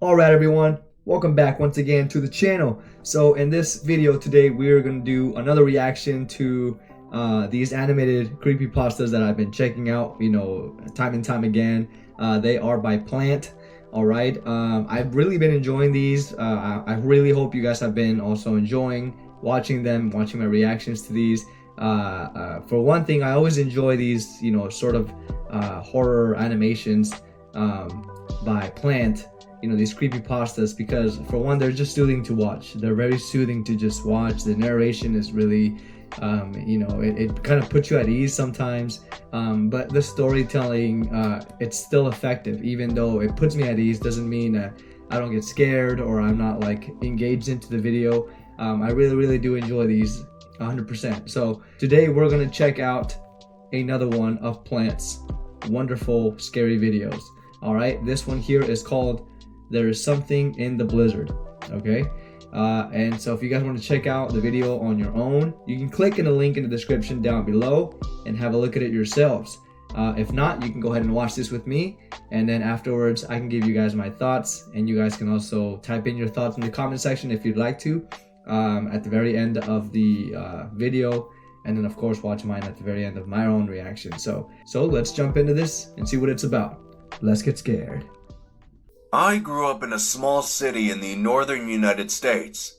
Alright everyone, welcome back once again to the channel. So in this video today we're going to do another reaction to these animated creepypastas that I've been checking out, time and time again. They are by Plant. Alright, I've really been enjoying these. I really hope you guys have been also enjoying watching them, watching my reactions to these. For one thing, I always enjoy these, sort of horror animations by Plant, these creepy pastas, because for one, they're just soothing to watch. They're very soothing to just watch. The narration is really it kind of puts you at ease sometimes, but the storytelling, it's still effective. Even though it puts me at ease, doesn't mean I don't get scared or I'm not like engaged into the video. I really do enjoy these 100%. So today we're gonna check out another one of Plant's wonderful scary videos. All right, this one here is called There Is Something in the Blizzard. Okay, and so if you guys want to check out the video on your own, you can click in the link in the description down below and have a look at it yourselves. If not, you can go ahead and watch this with me, and then afterwards I can give you guys my thoughts, and you guys can also type in your thoughts in the comment section if you'd like to, at the very end of the video, and then of course watch mine at the very end of my own reaction. So let's jump into this and see what it's about. Let's get scared. I grew up in a small city in the northern United States.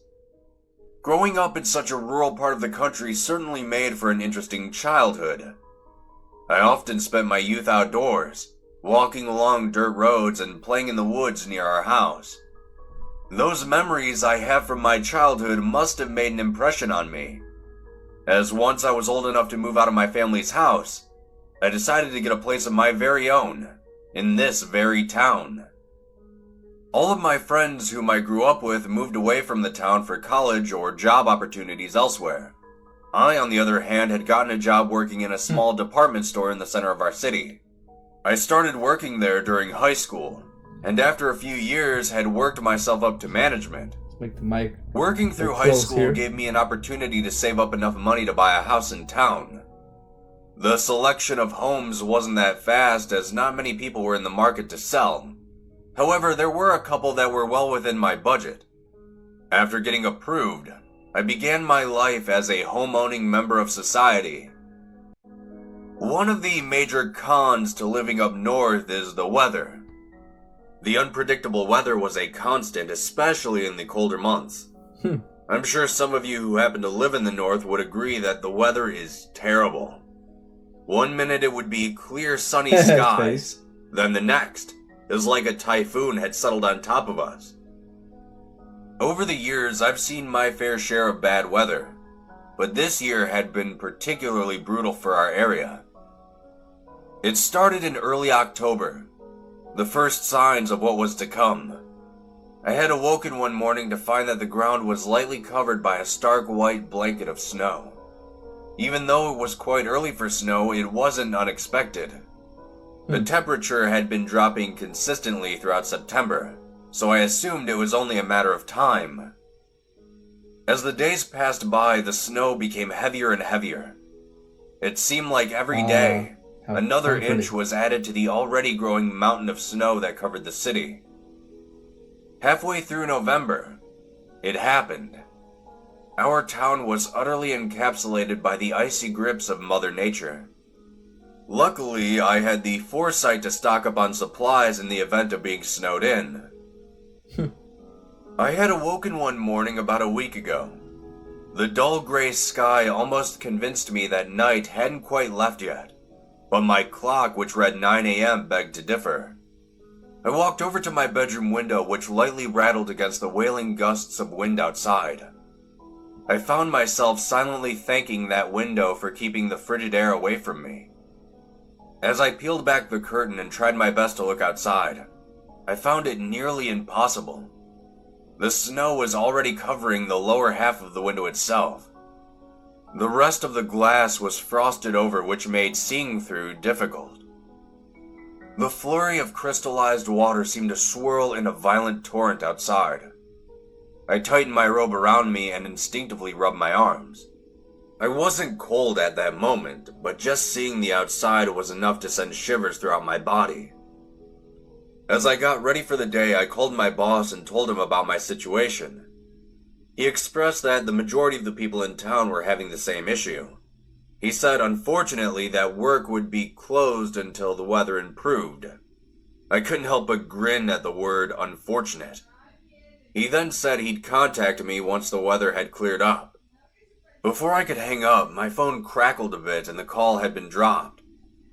Growing up in such a rural part of the country certainly made for an interesting childhood. I often spent my youth outdoors, walking along dirt roads and playing in the woods near our house. Those memories I have from my childhood must have made an impression on me, as once I was old enough to move out of my family's house, I decided to get a place of my very own, in this very town. All of my friends whom I grew up with moved away from the town for college or job opportunities elsewhere. I, on the other hand, had gotten a job working in a small department store in the center of our city. I started working there during high school, and after a few years had worked myself up to management. Make the mic Working through high school here gave me an opportunity to save up enough money to buy a house in town. The selection of homes wasn't that fast, as not many people were in the market to sell. However, there were a couple that were well within my budget. After getting approved, I began my life as a home-owning member of society. One of the major cons to living up north is the weather. The unpredictable weather was a constant, especially in the colder months. I'm sure some of you who happen to live in the north would agree that the weather is terrible. One minute it would be clear sunny skies, then the next is like a typhoon had settled on top of us. Over the years, I've seen my fair share of bad weather, but this year had been particularly brutal for our area. It started in early October, the first signs of what was to come. I had awoken one morning to find that the ground was lightly covered by a stark white blanket of snow. Even though it was quite early for snow, it wasn't unexpected. The temperature had been dropping consistently throughout September, so I assumed it was only a matter of time. As the days passed by, the snow became heavier and heavier. It seemed like every day, another inch was added to the already growing mountain of snow that covered the city. Halfway through November, it happened. Our town was utterly encapsulated by the icy grips of Mother Nature. Luckily, I had the foresight to stock up on supplies in the event of being snowed in. I had awoken one morning about a week ago. The dull gray sky almost convinced me that night hadn't quite left yet, but my clock, which read 9 a.m., begged to differ. I walked over to my bedroom window, which lightly rattled against the wailing gusts of wind outside. I found myself silently thanking that window for keeping the frigid air away from me. As I peeled back the curtain and tried my best to look outside, I found it nearly impossible. The snow was already covering the lower half of the window itself. The rest of the glass was frosted over, which made seeing through difficult. The flurry of crystallized water seemed to swirl in a violent torrent outside. I tightened my robe around me and instinctively rubbed my arms. I wasn't cold at that moment, but just seeing the outside was enough to send shivers throughout my body. As I got ready for the day, I called my boss and told him about my situation. He expressed that the majority of the people in town were having the same issue. He said, unfortunately, that work would be closed until the weather improved. I couldn't help but grin at the word unfortunate. He then said he'd contact me once the weather had cleared up. Before I could hang up, my phone crackled a bit and the call had been dropped,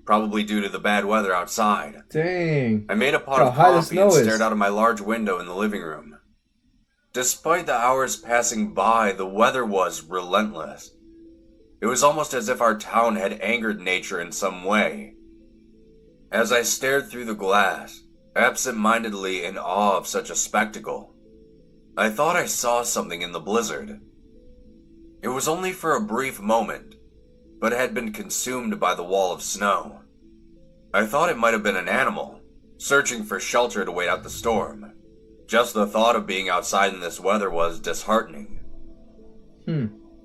probably due to the bad weather outside. Dang. I made a pot of coffee and stared out of my large window in the living room. Despite the hours passing by, the weather was relentless. It was almost as if our town had angered nature in some way. As I stared through the glass, absent-mindedly in awe of such a spectacle, I thought I saw something in the blizzard. It was only for a brief moment, but it had been consumed by the wall of snow. I thought it might have been an animal, searching for shelter to wait out the storm. Just the thought of being outside in this weather was disheartening.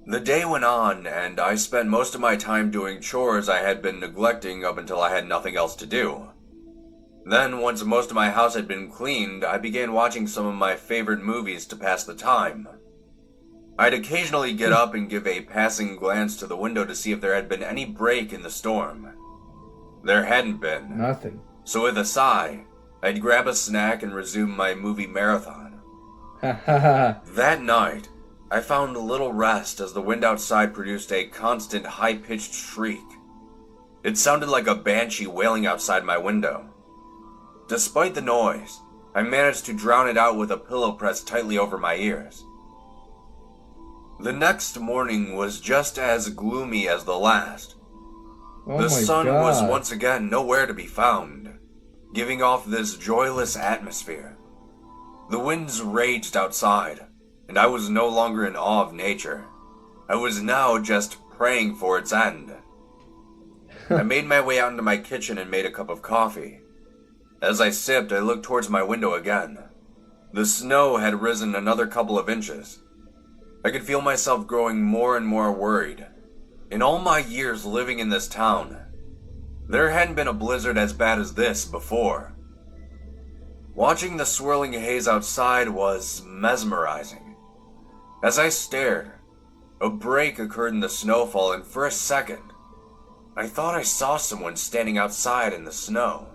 The day went on, and I spent most of my time doing chores I had been neglecting up until I had nothing else to do. Then, once most of my house had been cleaned, I began watching some of my favorite movies to pass the time. I'd occasionally get up and give a passing glance to the window to see if there had been any break in the storm. There hadn't been. Nothing. So with a sigh, I'd grab a snack and resume my movie marathon. That night, I found little rest as the wind outside produced a constant high-pitched shriek. It sounded like a banshee wailing outside my window. Despite the noise, I managed to drown it out with a pillow pressed tightly over my ears. The next morning was just as gloomy as the last. The sun was once again nowhere to be found, giving off this joyless atmosphere. The winds raged outside, and I was no longer in awe of nature. I was now just praying for its end. I made my way out into my kitchen and made a cup of coffee. As I sipped, I looked towards my window again. The snow had risen another couple of inches. I could feel myself growing more and more worried. In all my years living in this town, there hadn't been a blizzard as bad as this before. Watching the swirling haze outside was mesmerizing. As I stared, a break occurred in the snowfall, and for a second, I thought I saw someone standing outside in the snow.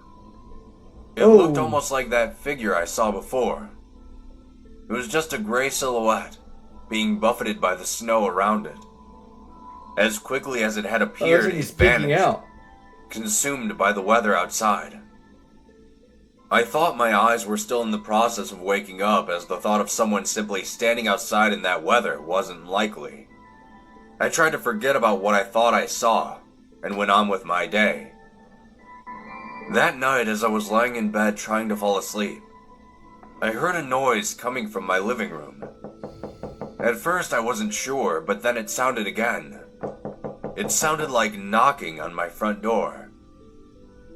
It looked almost like that figure I saw before. It was just a gray silhouette, being buffeted by the snow around it. As quickly as it had appeared, it vanished, consumed by the weather outside. I thought my eyes were still in the process of waking up, as the thought of someone simply standing outside in that weather wasn't likely. I tried to forget about what I thought I saw, and went on with my day. That night, as I was lying in bed trying to fall asleep, I heard a noise coming from my living room. At first I wasn't sure, but then it sounded again. It sounded like knocking on my front door.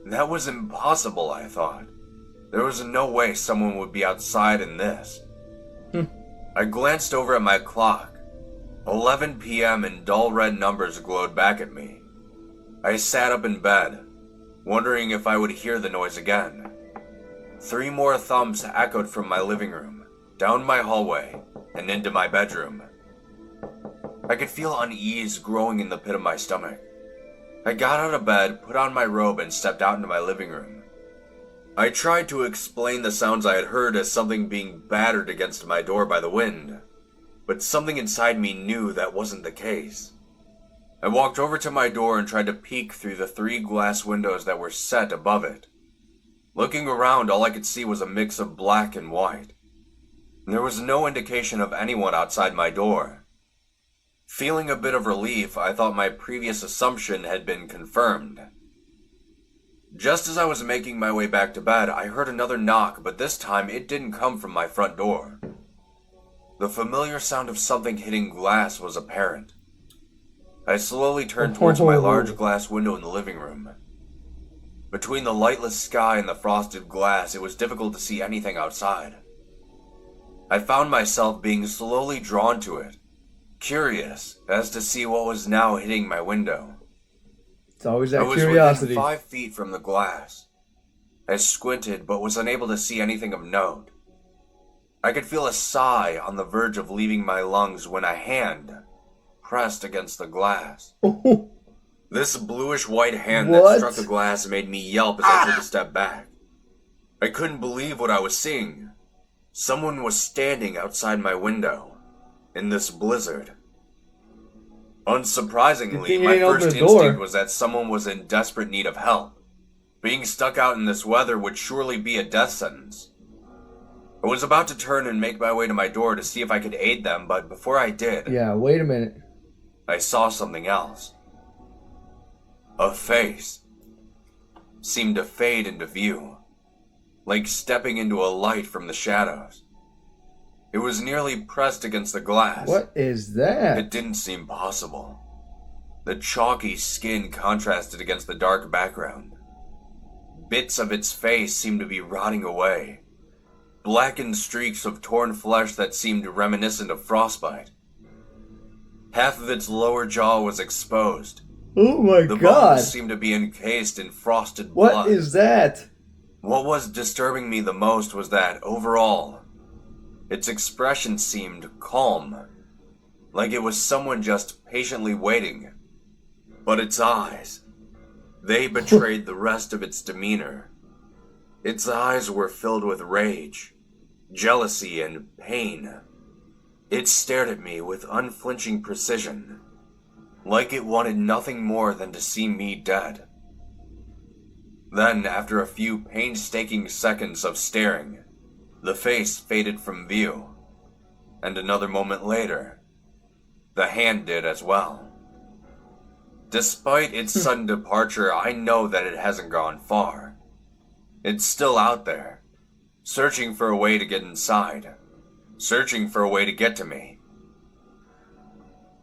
That was impossible, I thought. There was no way someone would be outside in this. I glanced over at my clock. 11 p.m. and dull red numbers glowed back at me. I sat up in bed, wondering if I would hear the noise again. 3 more thumps echoed from my living room, down my hallway, and into my bedroom. I could feel unease growing in the pit of my stomach. I got out of bed, put on my robe, and stepped out into my living room. I tried to explain the sounds I had heard as something being battered against my door by the wind, but something inside me knew that wasn't the case. I walked over to my door and tried to peek through the 3 glass windows that were set above it. Looking around, all I could see was a mix of black and white. There was no indication of anyone outside my door. Feeling a bit of relief, I thought my previous assumption had been confirmed. Just as I was making my way back to bed, I heard another knock, but this time it didn't come from my front door. The familiar sound of something hitting glass was apparent. I slowly turned towards my large glass window in the living room. Between the lightless sky and the frosted glass, it was difficult to see anything outside. I found myself being slowly drawn to it, curious as to see what was now hitting my window. It's always that curiosity. I was within 5 feet from the glass. I squinted but was unable to see anything of note. I could feel a sigh on the verge of leaving my lungs when a hand pressed against the glass. This bluish-white hand that struck the glass made me yelp as I took a step back. I couldn't believe what I was seeing. Someone was standing outside my window in this blizzard. Unsurprisingly, my first instinct was that someone was in desperate need of help. Being stuck out in this weather would surely be a death sentence. I was about to turn and make my way to my door to see if I could aid them, but before I did... Yeah, wait a minute. I saw something else. A face seemed to fade into view, like stepping into a light from the shadows. It was nearly pressed against the glass. What is that? It didn't seem possible. The chalky skin contrasted against the dark background. Bits of its face seemed to be rotting away. Blackened streaks of torn flesh that seemed reminiscent of frostbite. Half of its lower jaw was exposed. Oh my God! The bones seemed to be encased in frosted blood. What is that? What was disturbing me the most was that, overall, its expression seemed calm, like it was someone just patiently waiting. But its eyes, they betrayed the rest of its demeanor. Its eyes were filled with rage, jealousy, and pain. It stared at me with unflinching precision, like it wanted nothing more than to see me dead. Then, after a few painstaking seconds of staring, the face faded from view, and another moment later, the hand did as well. Despite its sudden departure, I know that it hasn't gone far. It's still out there, searching for a way to get inside, searching for a way to get to me.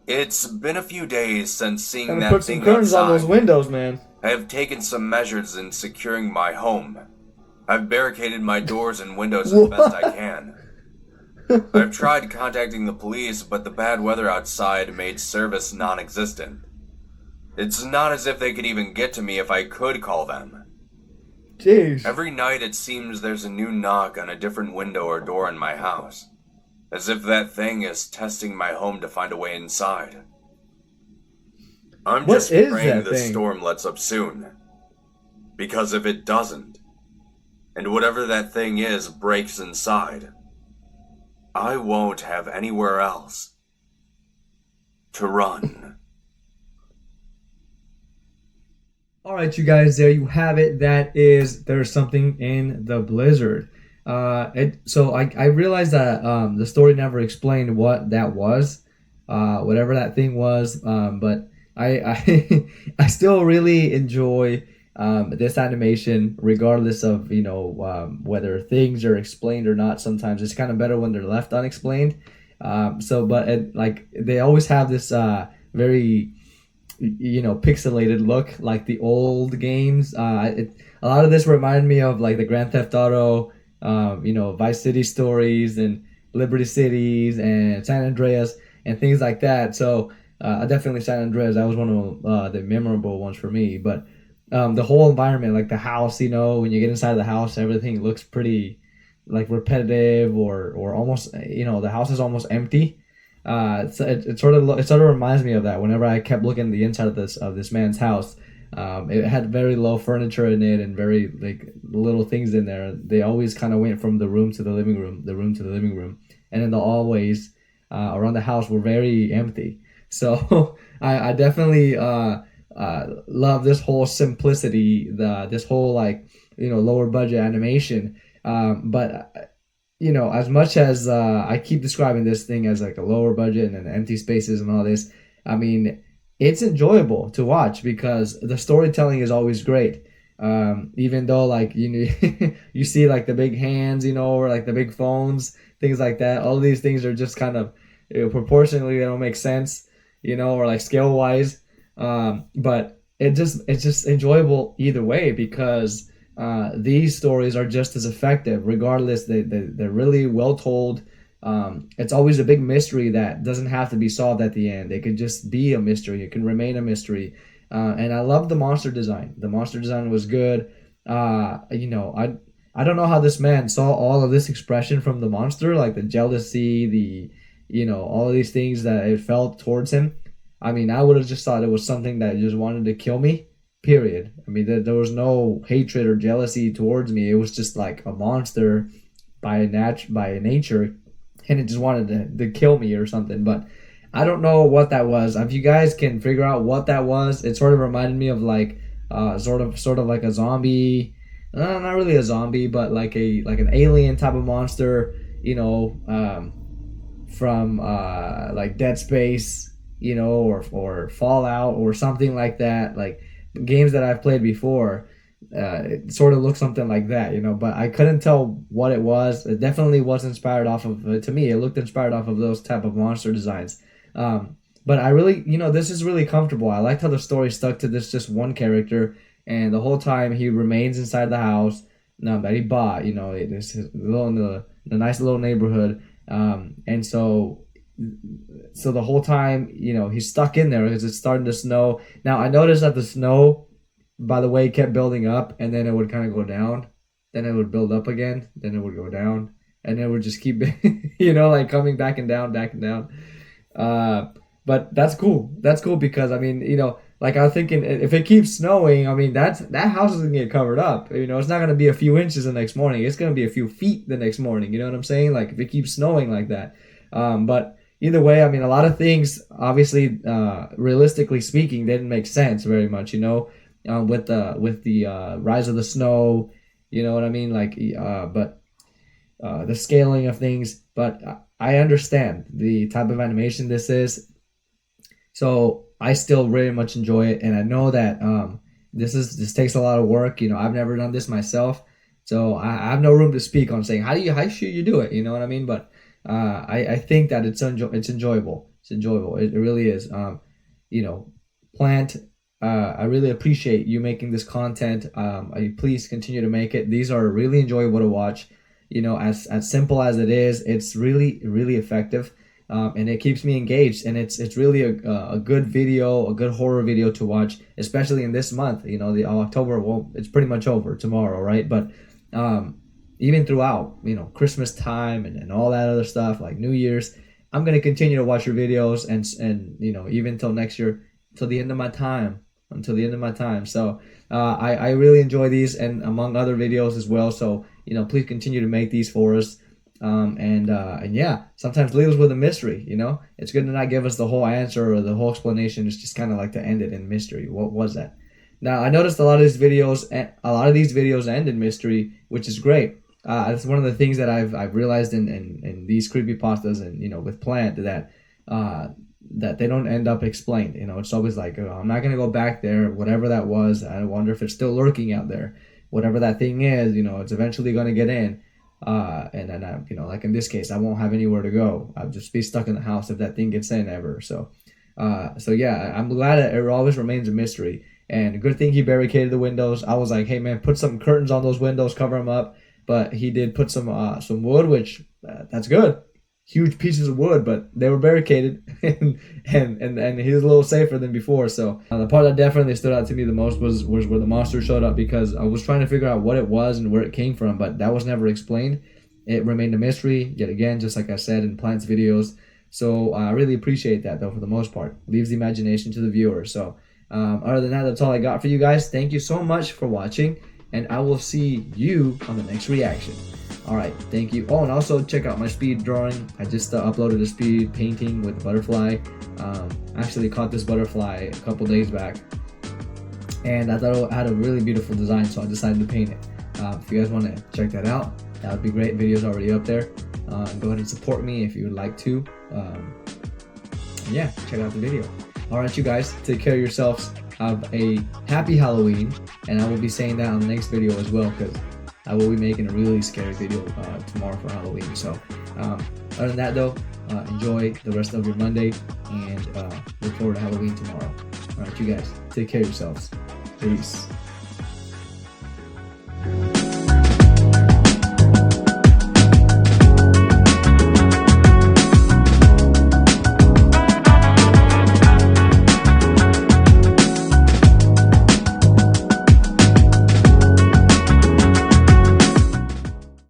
It's been a few days since seeing that put thing some curtains outside. on those windows, man. I have taken some measures in securing my home. I've barricaded my doors and windows as best I can. I've tried contacting the police, but the bad weather outside made service non-existent. It's not as if they could even get to me if I could call them. Jeez. Every night it seems there's a new knock on a different window or door in my house, as if that thing is testing my home to find a way inside. I'm just praying this storm lets up soon. Because if it doesn't, and whatever that thing is breaks inside, I won't have anywhere else to run. Alright, you guys, there you have it. There's something in the blizzard. So I realized that the story never explained what that was, whatever that thing was, but I still really enjoy this animation, regardless of whether things are explained or not. Sometimes it's kind of better when they're left unexplained. But they always have this very pixelated look, like the old games. A lot of this reminded me of like the Grand Theft Auto, Vice City stories and Liberty Cities and San Andreas and things like that. So definitely San Andreas, that was one of the memorable ones for me. But the whole environment, like the house, when you get inside the house, everything looks pretty like repetitive or almost, the house is almost empty. It sort of reminds me of that. Whenever I kept looking at the inside of this man's house, it had very low furniture in it and very like little things in there. They always kind of went from the room to the living room, the room to the living room, and then the hallways around the house were very empty. So I definitely love this whole simplicity, this whole lower budget animation. But as much as I keep describing this thing as like a lower budget and empty spaces and all this, I mean, it's enjoyable to watch because the storytelling is always great. Even though you see like the big hands, or like the big phones, things like that. All of these things are just kind of proportionally, they don't make sense, or like scale wise. But it's just enjoyable either way because these stories are just as effective regardless. They're really well told. It's always a big mystery that doesn't have to be solved at the end. It can just be a mystery. It can remain a mystery. And I love the monster design. The monster design was good. You know, I don't know how this man saw all of this expression from the monster, like the jealousy, the, you know, all of these things that it felt towards him. I mean, I would have just thought it was something that just wanted to kill me, period. I mean, there was no hatred or jealousy towards me. It was just like a monster by nature, and it just wanted to kill me or something. But I don't know what that was. If you guys can figure out what that was, it sort of reminded me of like sort of like a zombie, not really a zombie, but like an alien type of monster, you know, from like Dead Space, you know, or Fallout or something like that, like games that I've played before. It sort of looks something like that, you know, but I couldn't tell what it was. It definitely was inspired off of, to me, it looked inspired off of those type of monster designs. But I really, you know, this is really comfortable. I liked how the story stuck to this just one character, and the whole time he remains inside the house that he bought, you know, it's little in the nice little neighborhood. And so the whole time, you know, he's stuck in there because it's starting to snow. Now I noticed that the snow, by the way, kept building up, and then it would kind of go down, then it would build up again, then it would go down, and it would just keep, you know, like coming back and down, back and down. But that's cool. That's cool because I mean, you know, like I was thinking, if it keeps snowing, I mean, that house is gonna get covered up. You know, it's not gonna be a few inches the next morning. It's gonna be a few feet the next morning. You know what I'm saying? Like if it keeps snowing like that. But either way, I mean, a lot of things, obviously, realistically speaking, didn't make sense very much. You know, with the rise of the snow. You know what I mean? Like, but the scaling of things. But I understand the type of animation this is. So I still very much enjoy it, and I know that this takes a lot of work. You know, I've never done this myself, so I have no room to speak on saying how should you do it. You know what I mean? But I think that it's enjoyable. It's enjoyable. It really is. You know, Plant. I really appreciate you making this content. Please continue to make it. These are really enjoyable to watch. You know, as simple as it is, it's really effective. And it keeps me engaged, and it's really a good video, a good horror video to watch, especially in this month. You know, the October, well, it's pretty much over tomorrow, right? But even throughout, you know, Christmas time and all that other stuff, like New Year's, I'm gonna continue to watch your videos, and you know, even till next year, till the end of my time, until the end of my time. So I really enjoy these, and among other videos as well. So you know, please continue to make these for us. And yeah, sometimes leave us with a mystery. You know, it's good to not give us the whole answer or the whole explanation. It's just kind of like to end it in mystery. What was that? Now I noticed a lot of these videos end in mystery, which is great. That's one of the things that I've realized in these creepypastas, and you know, with Plant, that that they don't end up explained. You know, it's always like, oh, I'm not gonna go back there. Whatever that was, I wonder if it's still lurking out there. Whatever that thing is, you know, it's eventually gonna get in. And then I, you know, like in this case, I won't have anywhere to go. I'll just be stuck in the house if that thing gets in ever. So yeah, I'm glad that it always remains a mystery. And good thing he barricaded the windows. I was like, hey man, put some curtains on those windows, cover them up. But he did put some wood, which that's good. Huge pieces of wood, but they were barricaded, and he was a little safer than before. So the part that definitely stood out to me the most was where the monster showed up, because I was trying to figure out what it was and where it came from, but that was never explained. It remained a mystery yet again, just like I said in Plant's videos. So I really appreciate that, though, for the most part. Leaves the imagination to the viewer. So other than that, that's all I got for you guys. Thank you so much for watching, and I will see you on the next reaction. Alright, thank you. Oh, and also check out my speed drawing. I just uploaded a speed painting with a butterfly. I actually caught this butterfly a couple days back, and I thought it had a really beautiful design, so I decided to paint it. If you guys want to check that out, that would be great. Video's already up there. Go ahead and support me if you would like to. Yeah, check out the video. Alright, you guys, take care of yourselves. Have a happy Halloween, and I will be saying that on the next video as well, because I will be making a really scary video tomorrow for Halloween. So other than that, though, enjoy the rest of your Monday, and look forward to Halloween tomorrow. All right, you guys, take care of yourselves. Peace.